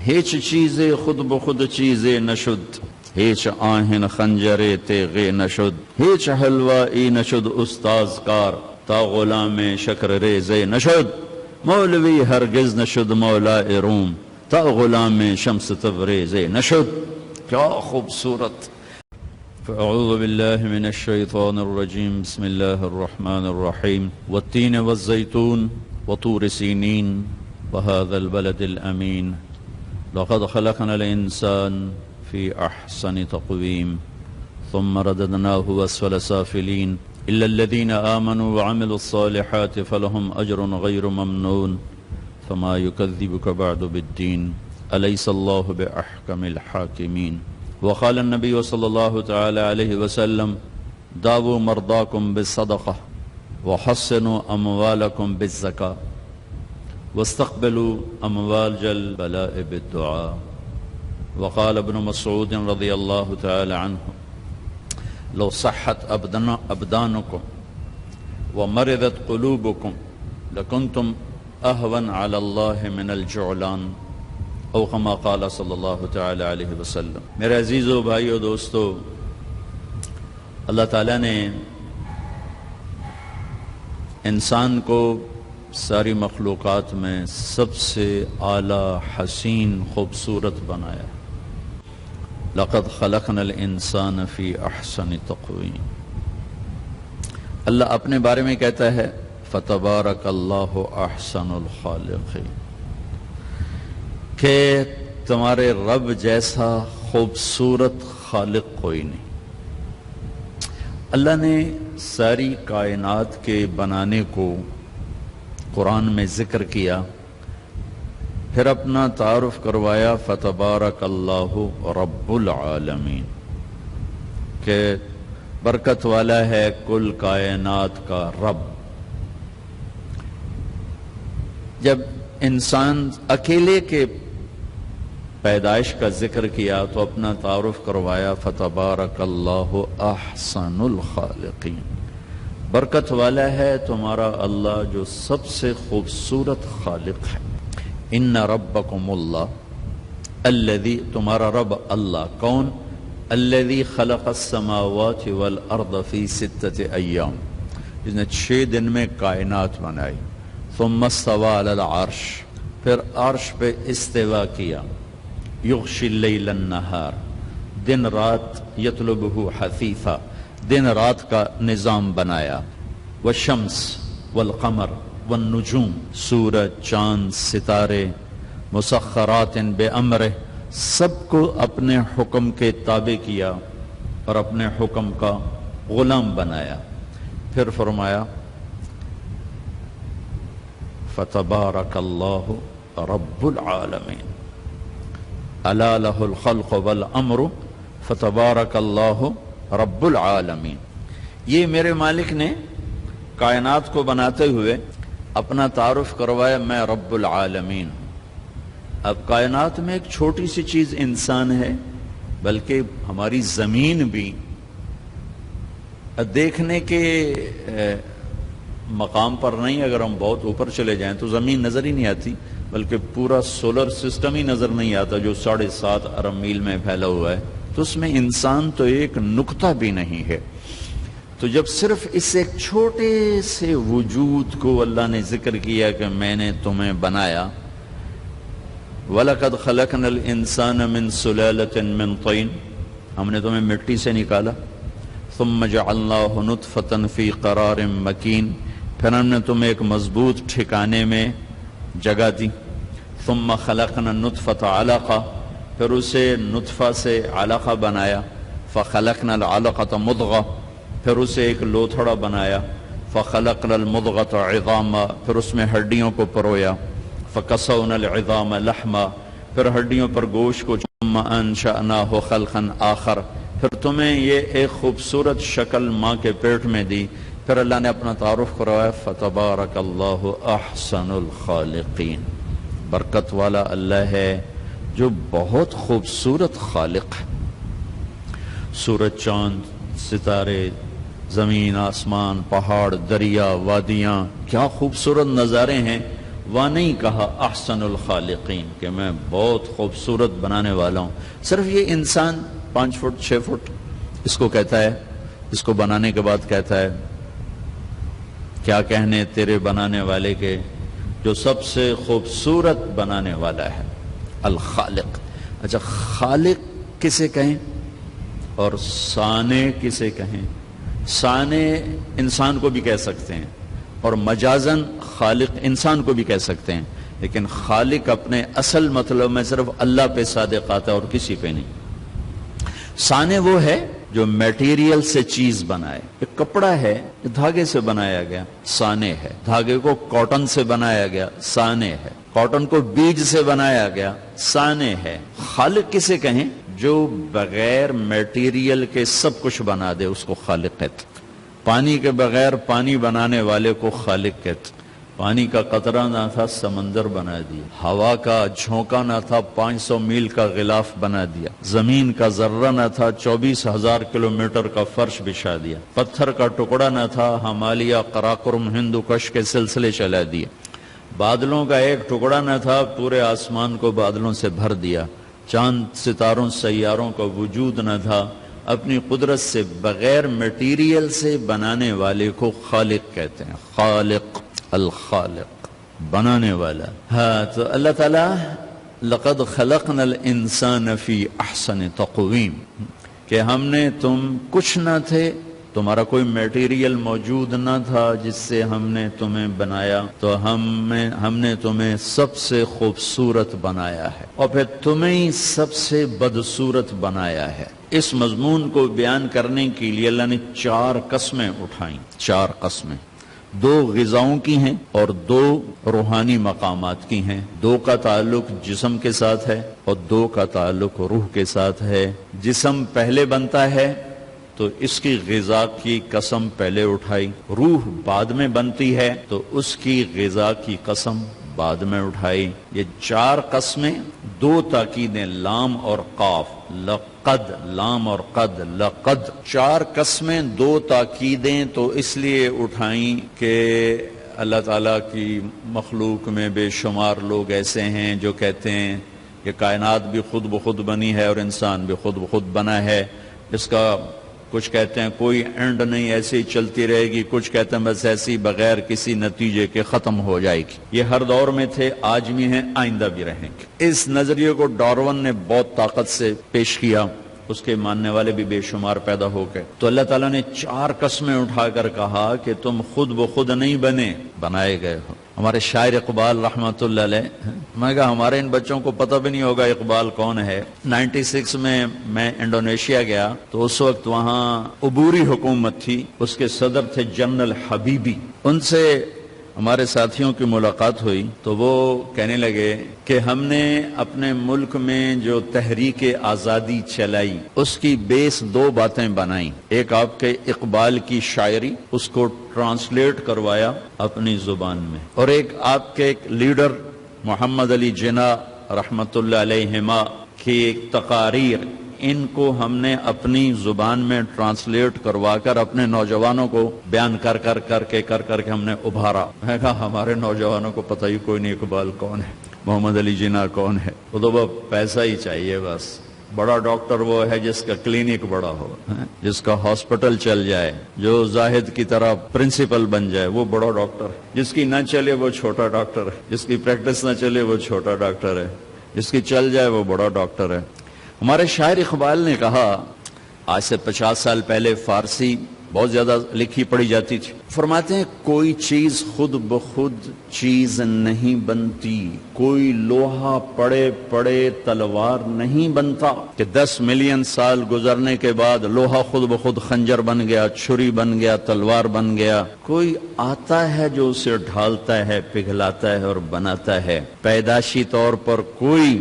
هیچ چیز خود به خود چیز نشد، هیچ آهن خنجر تیغ نشد، هیچ حلوایی نشد استاز کار تا غلام شکر ریز نشد، مولوی هرگز نشد مولای روم تا غلام شمس تبریز نشد. کیا خوبصورت. فاعوذ بالله من الشیطان الرجیم. بسم الله الرحمن الرحیم. والتین والزیتون وطور سینین وهذا البلد الامین لقد خلقنا الانسان في احسن تقویم ثم رددناه اسفل سافلین الا الذين آمنوا وعملوا الصالحات فلهم اجر غير ممنون فما يكذبك بعد بالدين أليس الله بأحكم الحاكمين. وقال النبي صلى الله تعالى عليه وسلم داووا مرضاكم بالصدقة وحسنوا أموالكم بالزكاة واستقبلوا أموال البلاء بالدعاء. وقال ابن مسعود رضي الله تعالى عنه لو صحت أبدانكم ومرضت قلوبكم لكنتم أهون على الله من الجعلان او كما قال صلی اللہ تعالی علیہ وسلم. میرے عزیزو بھائیو دوستو، اللہ تعالیٰ نے انسان کو ساری مخلوقات میں سب سے اعلیٰ، حسین، خوبصورت بنایا. لقد خلقنا الانسان فی احسن تقویم. اللہ اپنے بارے میں کہتا ہے فتبارک اللہ احسن الخالقین، کہ تمہارے رب جیسا خوبصورت خالق کوئی نہیں. اللہ نے ساری کائنات کے بنانے کو قرآن میں ذکر کیا، پھر اپنا تعارف کروایا فتبارک اللہ رب العالمین، کہ برکت والا ہے کل کائنات کا رب. جب انسان اکیلے کے پیدائش کا ذکر کیا تو اپنا تعارف کروایا فتبارک اللہ احسن الخالقین، برکت والا ہے تمہارا اللہ جو سب سے خوبصورت خالق ہے. ان ربکم اللہ الذی، تمہارا رب اللہ کون؟ الذی خلق السماوات والارض فی 6 ایام، جس نے 6 دن میں کائنات بنائی. ثم استوى علی العرش، پھر عرش پہ استوا کیا. یغشی اللیل النہار، دن رات، یطلبہ حثیثا، دن رات کا نظام بنایا. والشمس والقمر والنجوم، سورج، چاند، ستارے، مسخرات بامرہ، سب کو اپنے حکم کے تابع کیا اور اپنے حکم کا غلام بنایا. پھر فرمایا فتبارک اللہ رب العالمین الا لہ الخلق والامر فتبارک اللہ رب العالمین. یہ میرے مالک نے کائنات کو بناتے ہوئے اپنا تعارف کروایا میں رب العالمین. اب کائنات میں ایک چھوٹی سی چیز انسان ہے، بلکہ ہماری زمین بھی دیکھنے کے مقام پر نہیں. اگر ہم بہت اوپر چلے جائیں تو زمین نظر ہی نہیں آتی، بلکہ پورا سولر سسٹم ہی نظر نہیں آتا جو 7.5 ارب میل میں پھیلا ہوا ہے. تو اس میں انسان تو ایک نقطہ بھی نہیں ہے. تو جب صرف اس ایک چھوٹے سے وجود کو اللہ نے ذکر کیا کہ میں نے تمہیں بنایا. وَلَقَدْ خَلَقْنَا الْإِنسَانَ مِنْ سُلَالَةٍ مِنْ طِينٍ، ہم نے تمہیں مٹی سے نکالا. ثُمَّ جَعَلْنَاهُ نُطْفَةً فِي قَرَارٍ مَكِينٍ، پھر ہم نے تمہیں ایک مضبوط ٹھکانے میں جگہ دی. ثُمَّ خَلَقْنَا النُّطْفَةَ عَلَقَةً، پھر اسے نطفہ سے علقہ بنایا. فَخَلَقْنَا الْعَلَقَةَ مُضْغَةً، پھر اسے ایک لوتھڑا بنایا. فَخَلَقْنَا الْمُضْغَةَ عِظَامًا، پھر اس میں ہڈیوں کو پرویا. فَكَسَوْنَا الْعِظَامَ لَحْمًا، پھر ہڈیوں پر گوشت کو. ثُمَّ أَنشَأْنَاهُ خَلْقًا آخَرَ، پھر تمہیں یہ ایک خوبصورت شکل ماں کے پیٹ میں دی. پھر اللہ نے اپنا تعارف کروایا فَتَبَارَكَ اللَّهُ أَحْسَنُ الْخَالِقِينَ، برکت والا اللہ ہے جو بہت خوبصورت خالق ہے. سورج، چاند، ستارے، زمین، آسمان، پہاڑ، دریا، وادیاں، کیا خوبصورت نظارے ہیں. وہاں نہیں کہا احسن الخالقین کہ میں بہت خوبصورت بنانے والا ہوں. صرف یہ انسان 5 فٹ 6 فٹ اس کو کہتا ہے، اس کو بنانے کے بعد کہتا ہے کیا کہنے تیرے بنانے والے کے جو سب سے خوبصورت بنانے والا ہے، الخالق. اچھا، خالق کسے کہیں اور صانع کسے کہیں؟ صانع انسان کو بھی کہہ سکتے ہیں اور مجازن خالق انسان کو بھی کہہ سکتے ہیں، لیکن خالق اپنے اصل مطلب میں صرف اللہ پہ صادق آتا ہے اور کسی پہ نہیں. صانع وہ ہے جو میٹیریل سے چیز بنائے. ایک کپڑا ہے دھاگے سے بنایا گیا، صانع ہے. دھاگے کو کاٹن سے بنایا گیا، صانع ہے. کاٹن کو بیج سے بنایا گیا، صانع ہے. خالق کسے کہیں؟ جو بغیر میٹیریل کے سب کچھ بنا دے اس کو خالق کہتے. پانی کے بغیر پانی بنانے والے کو خالق کہتے. پانی کا قطرہ نہ تھا سمندر بنا دیا، ہوا کا جھونکا نہ تھا 500 میل کا غلاف بنا دیا، زمین کا ذرہ نہ تھا 24,000 کلومیٹر کا فرش بچھا دیا، پتھر کا ٹکڑا نہ تھا ہمالیہ قراقرم ہندو کش کے سلسلے چلا دیا، بادلوں کا ایک ٹکڑا نہ تھا پورے آسمان کو بادلوں سے بھر دیا، چاند ستاروں سیاروں کا وجود نہ تھا. اپنی قدرت سے بغیر میٹیریل سے بنانے والے کو خالق کہتے ہیں. خالق، الخالق، بنانے والا. ہاں، تو اللہ تعالیٰ لقد خلقنا الانسان فی احسن تقویم کہ ہم نے تم کچھ نہ تھے، تمہارا کوئی میٹیریل موجود نہ تھا جس سے ہم نے تمہیں بنایا، تو ہم نے تمہیں سب سے خوبصورت بنایا ہے اور پھر تمہیں سب سے بدصورت بنایا ہے. اس مضمون کو بیان کرنے کے لیے اللہ نے 4 قسمیں اٹھائیں. 4 قسمیں، 2 غذاؤں کی ہیں اور 2 روحانی مقامات کی ہیں. 2 کا تعلق جسم کے ساتھ ہے اور 2 کا تعلق روح کے ساتھ ہے. جسم پہلے بنتا ہے تو اس کی غذا کی قسم پہلے اٹھائی، روح بعد میں بنتی ہے تو اس کی غذا کی قسم بعد میں اٹھائی. یہ 4 قسمیں، 2 تاکیدیں لام اور قاف، لقد، لام اور قد، لقد. 4 قسمیں 2 تاکیدیں تو اس لیے اٹھائیں کہ اللہ تعالیٰ کی مخلوق میں بے شمار لوگ ایسے ہیں جو کہتے ہیں کہ کائنات بھی خود بخود بنی ہے اور انسان بھی خود بخود بنا ہے. اس کا کچھ کہتے ہیں کوئی اینڈ نہیں، ایسے ہی چلتی رہے گی. کچھ کہتے ہیں بس ایسی بغیر کسی نتیجے کے ختم ہو جائے گی. یہ ہر دور میں تھے، آج بھی ہیں، آئندہ بھی رہیں گے. اس نظریے کو ڈارون نے بہت طاقت سے پیش کیا، اس کے ماننے والے بھی بے شمار پیدا ہو گئے. تو اللہ تعالیٰ نے 4 قسمیں اٹھا کر کہا کہ تم خود بخود نہیں بنے، بنائے گئے ہو. ہمارے شاعر اقبال رحمۃ اللہ علیہ، میں کہا ہمارے ان بچوں کو پتہ بھی نہیں ہوگا اقبال کون ہے. 96 میں انڈونیشیا گیا تو اس وقت وہاں عبوری حکومت تھی، اس کے صدر تھے جنرل حبیبی. ان سے ہمارے ساتھیوں کی ملاقات ہوئی تو وہ کہنے لگے کہ ہم نے اپنے ملک میں جو تحریک آزادی چلائی اس کی بیس 2 باتیں بنائیں. ایک آپ کے اقبال کی شاعری، اس کو ٹرانسلیٹ کروایا اپنی زبان میں، اور ایک آپ کے ایک لیڈر محمد علی جناح رحمت اللہ علیہما کی ایک تقاریر، ان کو ہم نے اپنی زبان میں ٹرانسلیٹ کروا کر اپنے نوجوانوں کو بیان کر کر کے ہم نے ابھارا. میں کہا ہمارے نوجوانوں کو پتہ ہی کوئی نہیں اقبال کون ہے، محمد علی جناح کون ہے. وہ تو پیسہ ہی چاہیے بس. بڑا ڈاکٹر وہ ہے جس کا کلینک بڑا ہو، جس کا ہاسپٹل چل جائے، جو زاہد کی طرح پرنسپل بن جائے، وہ بڑا ڈاکٹر. جس کی نہ چلے وہ چھوٹا ڈاکٹر ہے، جس کی پریکٹس نہ چلے وہ چھوٹا ڈاکٹر ہے، جس کی چل جائے وہ بڑا ڈاکٹر ہے. ہمارے شاعر اقبال نے کہا، آج سے 50 سال پہلے فارسی بہت زیادہ لکھی پڑھی جاتی تھی. فرماتے ہیں کوئی چیز خود بخود چیز نہیں بنتی، کوئی لوہا پڑے پڑے تلوار نہیں بنتا کہ 10 ملین سال گزرنے کے بعد لوہا خود بخود خنجر بن گیا، چھری بن گیا، تلوار بن گیا. کوئی آتا ہے جو اسے ڈھالتا ہے، پگھلاتا ہے اور بناتا ہے. پیدائشی طور پر کوئی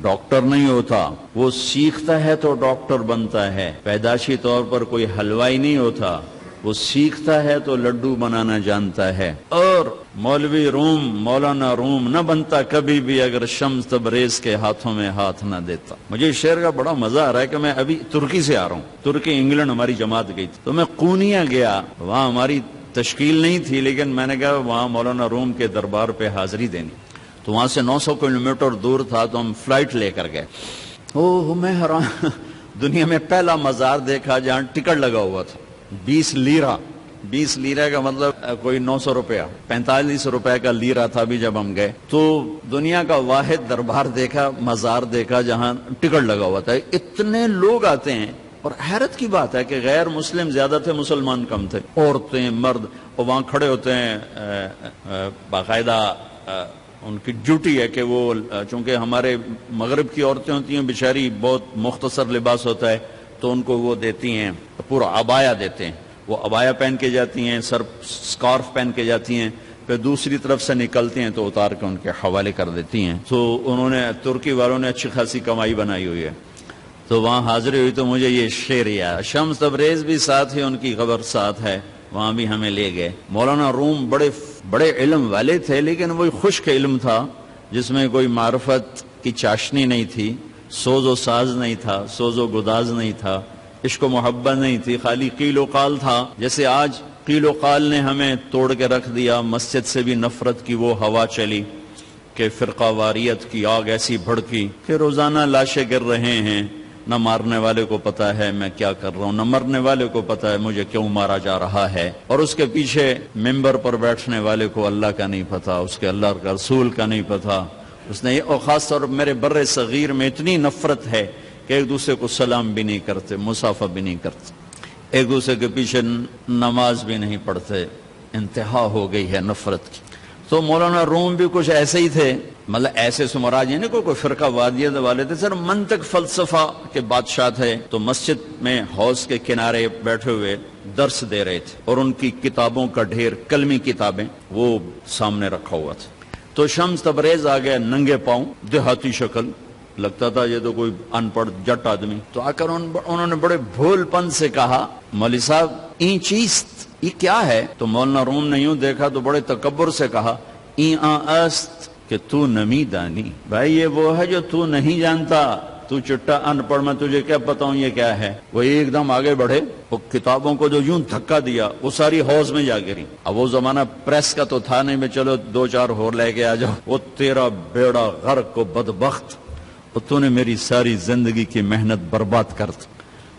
ڈاکٹر نہیں ہوتا، وہ سیکھتا ہے تو ڈاکٹر بنتا ہے. پیدائشی طور پر کوئی حلوائی نہیں ہوتا، وہ سیکھتا ہے تو لڈو بنانا جانتا ہے. اور مولوی روم، مولانا روم نہ بنتا کبھی بھی اگر شمس تبریز کے ہاتھوں میں ہاتھ نہ دیتا. مجھے اس شعر کا بڑا مزہ آ رہا ہے کہ میں ابھی ترکی سے آ رہا ہوں، ترکی انگلینڈ ہماری جماعت گئی تھی تو میں قونیہ گیا، وہاں ہماری تشکیل نہیں تھی، لیکن میں نے کہا وہاں مولانا روم کے دربار پہ حاضری دینی، تو وہاں سے 900 کلومیٹر دور تھا، تو ہم فلائٹ لے کر گئے۔ میں حیران، دنیا میں پہلا مزار دیکھا جہاں ٹکٹ لگا ہوا تھا، 20 لیرہ، 20 لیرہ کا مطلب کوئی 900 روپیہ، 45 روپے کا لیرہ تھا بھی جب ہم گئے۔ تو دنیا کا واحد دربار دیکھا، مزار دیکھا جہاں ٹکٹ لگا ہوا تھا۔ اتنے لوگ آتے ہیں، اور حیرت کی بات ہے کہ غیر مسلم زیادہ تھے، مسلمان کم تھے، عورتیں مرد، اور وہاں کھڑے ہوتے ہیں، باقاعدہ ان کی ڈیوٹی ہے کہ وہ، چونکہ ہمارے مغرب کی عورتیں ہوتی ہیں بیچاری، بہت مختصر لباس ہوتا ہے، تو ان کو وہ دیتی ہیں پورا عبایا دیتے ہیں، وہ عبایا پہن کے جاتی ہیں، سر سکارف پہن کے جاتی ہیں، پھر دوسری طرف سے نکلتی ہیں تو اتار کے ان کے حوالے کر دیتی ہیں۔ تو انہوں نے، ترکی والوں نے اچھی خاصی کمائی بنائی ہوئی ہے۔ تو وہاں حاضری ہوئی تو مجھے یہ شعر یاد، شمس تبریز بھی ساتھ ہی، ان کی قبر ساتھ ہے، وہاں بھی ہمیں لے گئے۔ مولانا روم بڑے علم والے تھے، لیکن وہی خشک علم تھا جس میں کوئی معرفت کی چاشنی نہیں تھی، سوز و ساز نہیں تھا، سوز و گداز نہیں تھا، عشق و محبت نہیں تھی، خالی قیل و قال تھا۔ جیسے آج قیل و قال نے ہمیں توڑ کے رکھ دیا، مسجد سے بھی نفرت کی وہ ہوا چلی کہ فرقہ واریت کی آگ ایسی بھڑکی کہ روزانہ لاشیں گر رہے ہیں، نہ مارنے والے کو پتا ہے میں کیا کر رہا ہوں، نہ مرنے والے کو پتا ہے مجھے کیوں مارا جا رہا ہے، اور اس کے پیچھے ممبر پر بیٹھنے والے کو اللہ کا نہیں پتا، اس کے اللہ کا رسول کا نہیں پتا، اس نے، اور خاص طور پر میرے بر صغیر میں اتنی نفرت ہے کہ ایک دوسرے کو سلام بھی نہیں کرتے، مصافحہ بھی نہیں کرتے، ایک دوسرے کے پیچھے نماز بھی نہیں پڑھتے، انتہا ہو گئی ہے نفرت کی۔ تو مولانا روم بھی کچھ ایسے ہی تھے، مطلب ایسے سمراج یعنی کوئی فرقہ وادیت والے تھے، سر منطق فلسفہ کے بادشاہ تھے۔ تو مسجد میں حوض کے کنارے بیٹھے ہوئے درس دے رہے تھے، اور ان کی کتابوں کا ڈھیر، کلمی کتابیں، وہ سامنے رکھا ہوا تھا۔ تو شمس تبریز آ گیا ننگے پاؤں، دیہاتی شکل، لگتا تھا یہ تو کوئی ان پڑھ جٹ آدمی۔ تو آ کر انہوں نے بڑے بھول پن سے کہا، مولوی صاحب این چیست، یہ کیا ہے؟ تو مولانا روم نے یوں دیکھا تو بڑے تکبر سے کہا، این است کہ تو نمی دانی، بھائی یہ وہ ہے جو تو نہیں جانتا، تو چٹا ان پڑھ، میں تجھے کیا بتاؤں یہ کیا ہے۔ وہ ایک دم آگے بڑھے، وہ کتابوں کو جو یوں دھکا دیا وہ ساری حوض میں جا گری۔ اب وہ زمانہ پریس کا تو تھا نہیں، میں چلو 2-4 اور لے کے آ جاؤ، وہ تیرا بیڑا غرق کو بدبخت، اور تو نے میری ساری زندگی کی محنت برباد کر دی۔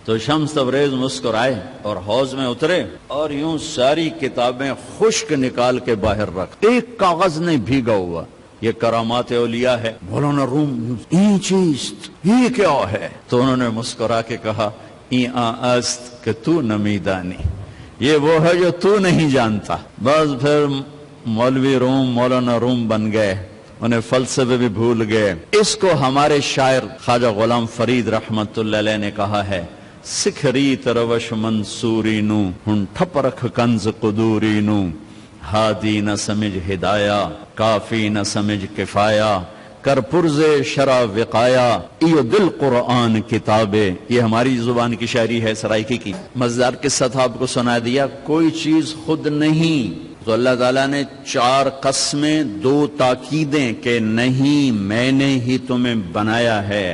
تو شمس تبریز مسکرائے اور حوض میں اترے، اور یوں ساری کتابیں خشک نکال کے باہر رکھ، ایک کاغذ نہیں بھیگا ہوا۔ یہ کرامات اولیاء ہے۔ مولانا روم، این چیست، یہ کیا ہے؟ تو انہوں نے مسکرا کے کہا، این است کہ تو نمی دانی، یہ وہ ہے جو تو نہیں جانتا۔ بس پھر مولوی روم مولانا روم بن گئے، انہیں فلسفے بھی بھول گئے۔ اس کو ہمارے شاعر خواجہ غلام فرید رحمت اللہ علیہ نے کہا ہے، سکھری تروش منصوری نو ہن ٹھپ رکھ کنز قدوری نو، ہادی نہ سمجھ ہدایہ کافی نہ سمجھ کفایہ، کر پرز شرع وقایا ایو دل قرآن کتابے۔ یہ ہماری زبان کی شاعری ہے سرائکی کی۔ مزدار قصہ تھا، آپ کو سنا دیا۔ کوئی چیز خود نہیں، تو اللہ تعالیٰ نے 4 قسمیں، 2 تاکیدیں کہ نہیں میں نے ہی تمہیں بنایا ہے،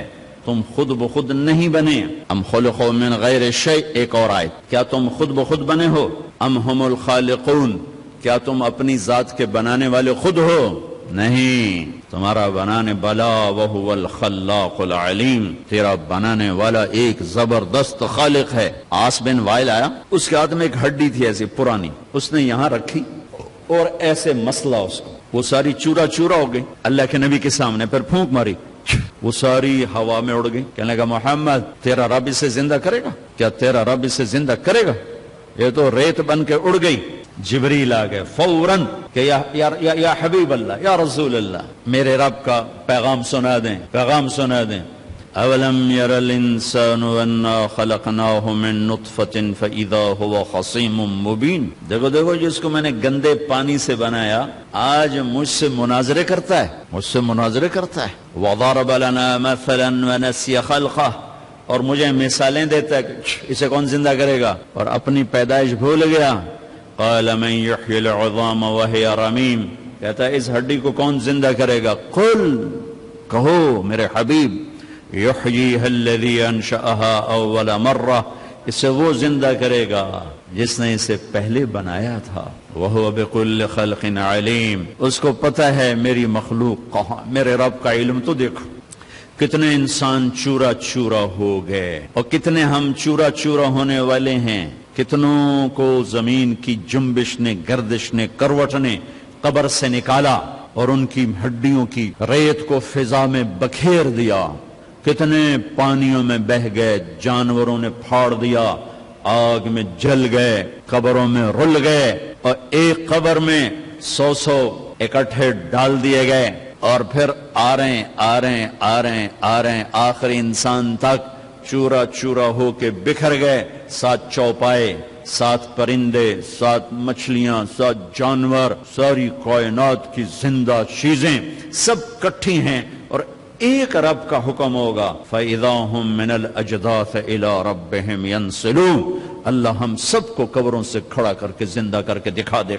تم خود بخود نہیں بنے۔ ام خلقوا من غیر شیء، ایک اور آیت، کیا تم خود بخود بنے ہو؟ ام ہم الخالقون، کیا تم اپنی ذات کے بنانے والے خود ہو؟ نہیں، تمہارا بنانے والا وہو الخلاق العلیم، تیرا بنانے والا ایک زبردست خالق ہے۔ عاص بن وائل آیا، اس کے ہاتھ میں ایک ہڈی تھی ایسی پرانی، اس نے یہاں رکھی اور ایسے مسلا اس کو، وہ ساری چورا چورا ہو گئی اللہ کے نبی کے سامنے، پھر پھونک ماری، وہ ساری ہوا میں اڑ گئی۔ کہنے لگا، محمد تیرا رب اسے زندہ کرے گا؟ کیا تیرا رب اسے زندہ کرے گا؟ یہ تو ریت بن کے اڑ گئی۔ جبریل آ گئے فوراً کہ یا حبیب اللہ، یا رسول اللہ، میرے رب کا پیغام سنا دیں، پیغام سنا دیں۔ اولم یر الانسان انا خلقناہ من نطفۃ فاذا هو خصیم مبین۔ دیکھو دیکھو، جس کو میں نے گندے پانی سے بنایا آج مجھ سے مناظرے کرتا ہے، مجھ سے مناظرے کرتا ہے۔ وضرب لنا مثلا ونسی خلقہ، اور مجھے مثالیں دیتا ہے کہ اسے کون زندہ کرے گا، اور اپنی پیدائش بھول گیا۔ قال من یحیی العظام وہی رمیم، کہتا ہے اس ہڈی کو کون زندہ کرے گا؟ قل، کہو میرے حبیب، یحییہا الذی انشأہا اول مرہ، اسے وہ زندہ کرے گا جس نے اسے پہلے بنایا تھا، وَهُوَ بِكُلِّ خَلْقٍ عَلِيمٌ، اس کو پتہ ہے میری مخلوق کہاں، میرے رب کا علم تو دیکھو، کتنے انسان چورا چورا ہو گئے اور کتنے ہم چورا چورا ہونے والے ہیں، کتنوں کو زمین کی جنبش نے، گردش نے، کروٹ نے قبر سے نکالا اور ان کی ہڈیوں کی ریت کو فضا میں بکھیر دیا، کتنے پانیوں میں بہہ گئے، جانوروں نے پھاڑ دیا، آگ میں جل گئے، قبروں میں رل گئے، اور ایک قبر میں 100 اکٹھے ڈال دیے گئے، اور پھر آ رہے ہیں آخری انسان تک چورا چورا ہو کے بکھر گئے، 7 چوپائے، 7 پرندے، 7 مچھلیاں، 7 جانور، ساری کائنات کی زندہ چیزیں سب کٹھی ہیں، اور ایک رب کا حکم ہوگا فَإِذَا هُم مِّنَ الْأَجْدَاثِ إِلَىٰ رَبِّهِمْ يَنْسِلُونَ، اللہ ہم سب کو قبروں سے کھڑا کر کے زندہ کر کے دکھا دے۔